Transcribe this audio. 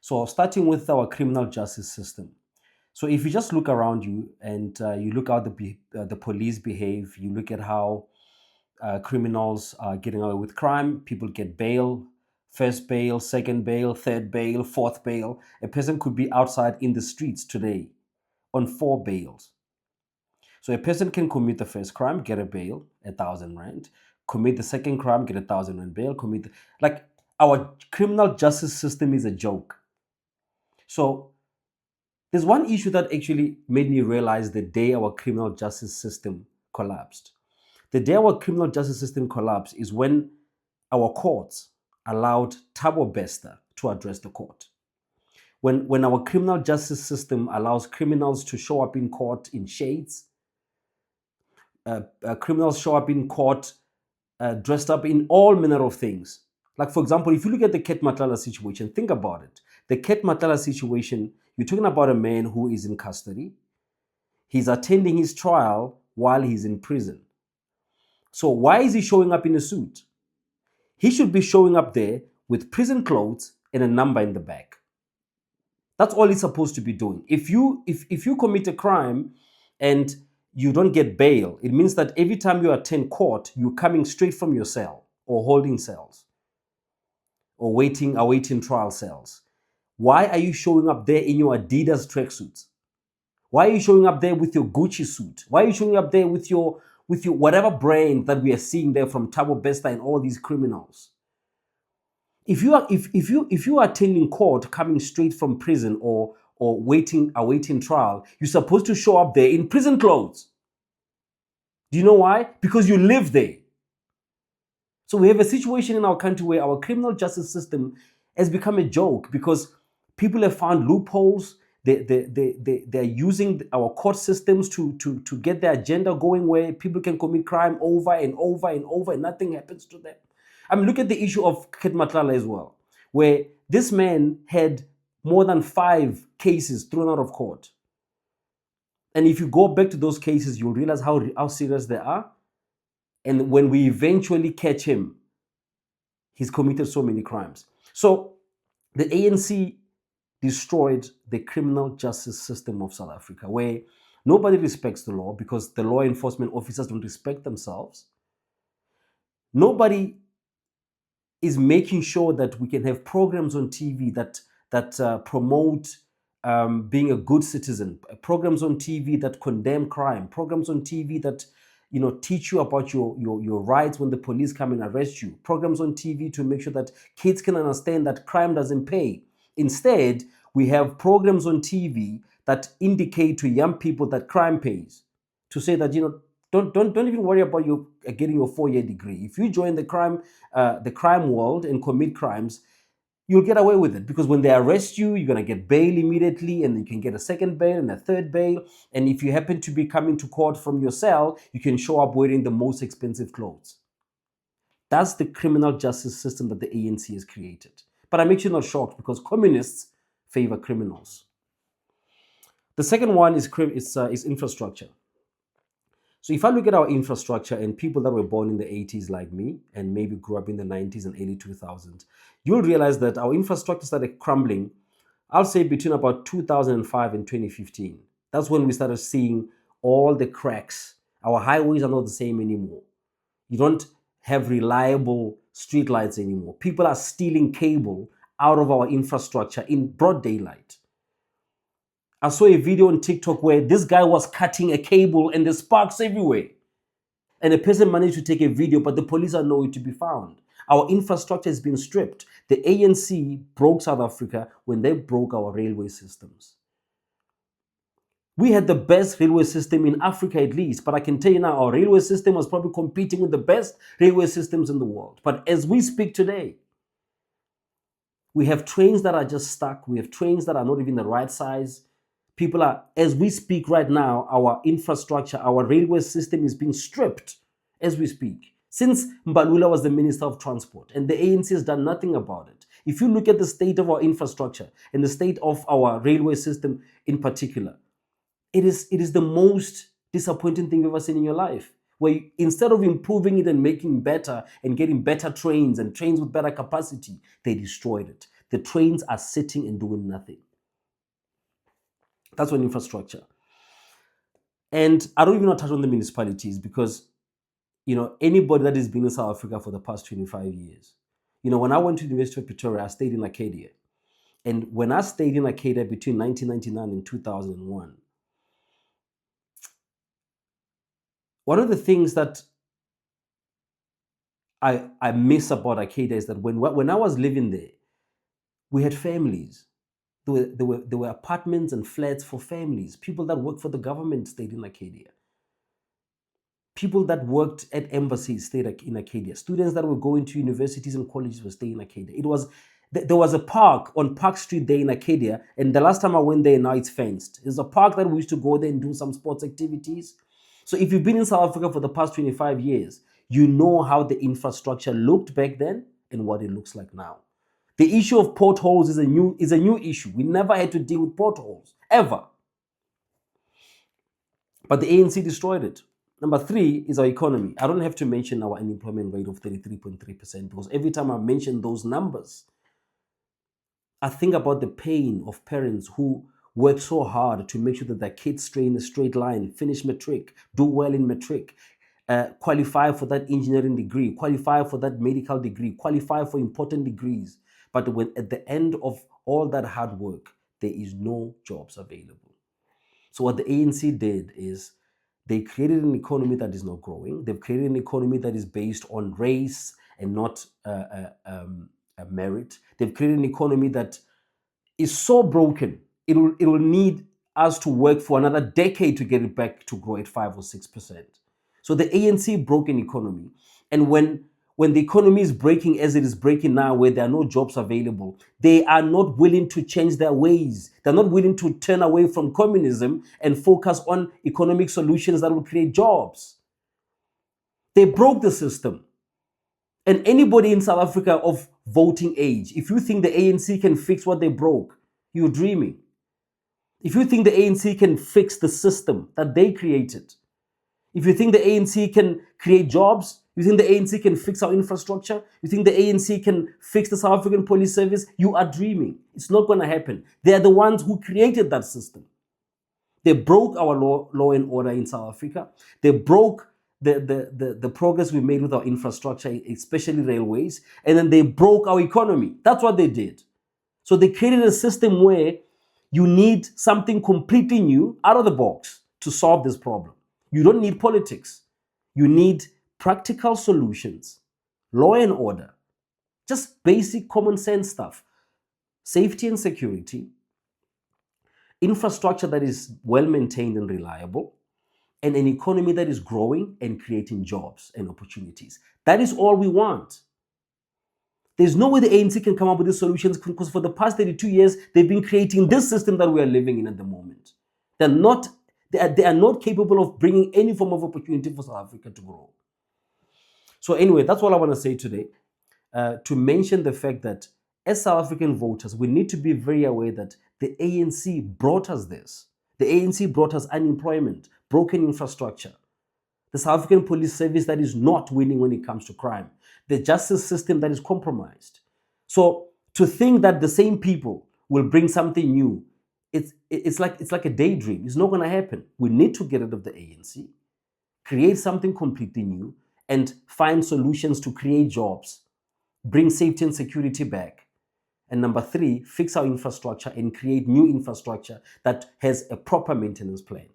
So starting with our criminal justice system. So if you just look around you and you look how the police behave, you look at how criminals are getting away with crime, people get bail, first bail, second bail, third bail, fourth bail. A person could be outside in the streets today on 4 bails. So a person can commit the first crime, get a bail, 1,000 rand. Commit the second crime, get 1,000 rand bail. Like our criminal justice system is a joke. So there's one issue that actually made me realize the day our criminal justice system collapsed. The day our criminal justice system collapsed is when our courts allowed Thabo Bester to address the court. When our criminal justice system allows criminals to show up in court in shades, criminals show up in court dressed up in all manner of things. Like, for example, if you look at the Ket Matlala situation, think about it. The Ket Matlala situation, you're talking about a man who is in custody. He's attending his trial while he's in prison. So why is he showing up in a suit? He should be showing up there with prison clothes and a number in the back. That's all he's supposed to be doing. If you commit a crime and you don't get bail, it means that every time you attend court, you're coming straight from your cell or holding cells or awaiting trial cells. Why are you showing up there in your Adidas tracksuits? Why are you showing up there with your Gucci suit? Why are you showing up there with your whatever brand that we are seeing there from Thabo Bester and all these criminals? If you are attending court coming straight from prison or awaiting trial, you're supposed to show up there in prison clothes. Do you know why? Because you live there. So we have a situation in our country where our criminal justice system has become a joke because people have found loopholes. They're using our court systems to get their agenda going where people can commit crime over and over and over and nothing happens to them. I mean, look at the issue of Ket Matlala as well, where this man had more than 5 cases thrown out of court. And if you go back to those cases, you'll realize how serious they are. And when we eventually catch him, he's committed so many crimes. So the ANC destroyed the criminal justice system of South Africa, where nobody respects the law because the law enforcement officers don't respect themselves. Nobody is making sure that we can have programs on TV that promote being a good citizen, programs on TV that condemn crime, programs on TV that teach you about your rights when the police come and arrest you, programs on TV to make sure that kids can understand that crime doesn't pay. Instead, we have programs on TV that indicate to young people that crime pays, to say that don't even worry about you getting your 4-year degree. If you join the crime world and commit crimes, you'll get away with it because when they arrest you, you're going to get bail immediately and you can get a second bail and a third bail. And if you happen to be coming to court from your cell, you can show up wearing the most expensive clothes. That's the criminal justice system that the ANC has created. But I'm actually not shocked because communists favor criminals. The second one is infrastructure. So if I look at our infrastructure and people that were born in the 80s like me and maybe grew up in the 90s and early 2000s, you'll realize that our infrastructure started crumbling, I'll say between about 2005 and 2015. That's when we started seeing all the cracks. Our highways are not the same anymore. You don't have reliable streetlights anymore. People are stealing cable out of our infrastructure in broad daylight. I saw a video on TikTok where this guy was cutting a cable and there's sparks everywhere. And a person managed to take a video, but the police are nowhere to be found. Our infrastructure has been stripped. The ANC broke South Africa when they broke our railway systems. We had the best railway system in Africa at least, but I can tell you now, our railway system was probably competing with the best railway systems in the world. But as we speak today, we have trains that are just stuck. We have trains that are not even the right size. People are, as we speak right now, our infrastructure, our railway system is being stripped as we speak. Since Mbalula was the Minister of Transport, and the ANC has done nothing about it. If you look at the state of our infrastructure and the state of our railway system in particular, it is the most disappointing thing you've ever seen in your life. Where instead of improving it and making better and getting better trains and trains with better capacity, they destroyed it. The trains are sitting and doing nothing. That's one infrastructure. And I don't even want to touch on the municipalities because, anybody that has been in South Africa for the past 25 years, when I went to the University of Pretoria, I stayed in Arcadia. And when I stayed in Arcadia between 1999 and 2001, one of the things that I miss about Arcadia is that when I was living there, we had families. There were apartments and flats for families. People that worked for the government stayed in Arcadia. People that worked at embassies stayed in Arcadia. Students that were going to universities and colleges were staying in Arcadia. There was a park on Park Street there in Arcadia, and the last time I went there, now it's fenced. There's a park that we used to go there and do some sports activities. So if you've been in South Africa for the past 25 years, you know how the infrastructure looked back then and what it looks like now. The issue of potholes is a new issue. We never had to deal with potholes, ever. But the ANC destroyed it. Number 3 is our economy. I don't have to mention our unemployment rate of 33.3% because every time I mention those numbers, I think about the pain of parents who work so hard to make sure that their kids stay in a straight line, finish matric, do well in matric, qualify for that engineering degree, qualify for that medical degree, qualify for important degrees. But when at the end of all that hard work, there is no jobs available. So what the ANC did is they created an economy that is not growing. They've created an economy that is based on race and not merit. They've created an economy that is so broken, it will need us to work for another decade to get it back to grow at 5 or 6%. So the ANC broke an economy. And when the economy is breaking as it is breaking now, where there are no jobs available, they are not willing to change their ways. They're not willing to turn away from communism and focus on economic solutions that will create jobs. They broke the system. And anybody in South Africa of voting age, if you think the ANC can fix what they broke, you're dreaming. If you think the ANC can fix the system that they created, if you think the ANC can create jobs, you think the ANC can fix our infrastructure, you think the ANC can fix the South African police service, you are dreaming. It's not going to happen. They are the ones who created that system. They broke our law and order in South Africa. They broke the progress we made with our infrastructure, especially railways, and then they broke our economy. That's what they did. So they created a system where you need something completely new out of the box to solve this problem. You don't need politics. You need practical solutions, law and order, just basic common sense stuff, safety and security, infrastructure that is well maintained and reliable, and an economy that is growing and creating jobs and opportunities. That is all we want. There's no way the ANC can come up with these solutions because for the past 32 years, they've been creating this system that we are living in at the moment. They are not capable of bringing any form of opportunity for South Africa to grow. So anyway, that's all I want to say today. To mention the fact that as South African voters, we need to be very aware that the ANC brought us this. The ANC brought us unemployment, broken infrastructure, the South African police service that is not winning when it comes to crime, the justice system that is compromised. So to think that the same people will bring something new, it's like a daydream. It's not going to happen. We need to get rid of the ANC, create something completely new, and find solutions to create jobs, bring safety and security back. And number 3, fix our infrastructure and create new infrastructure that has a proper maintenance plan.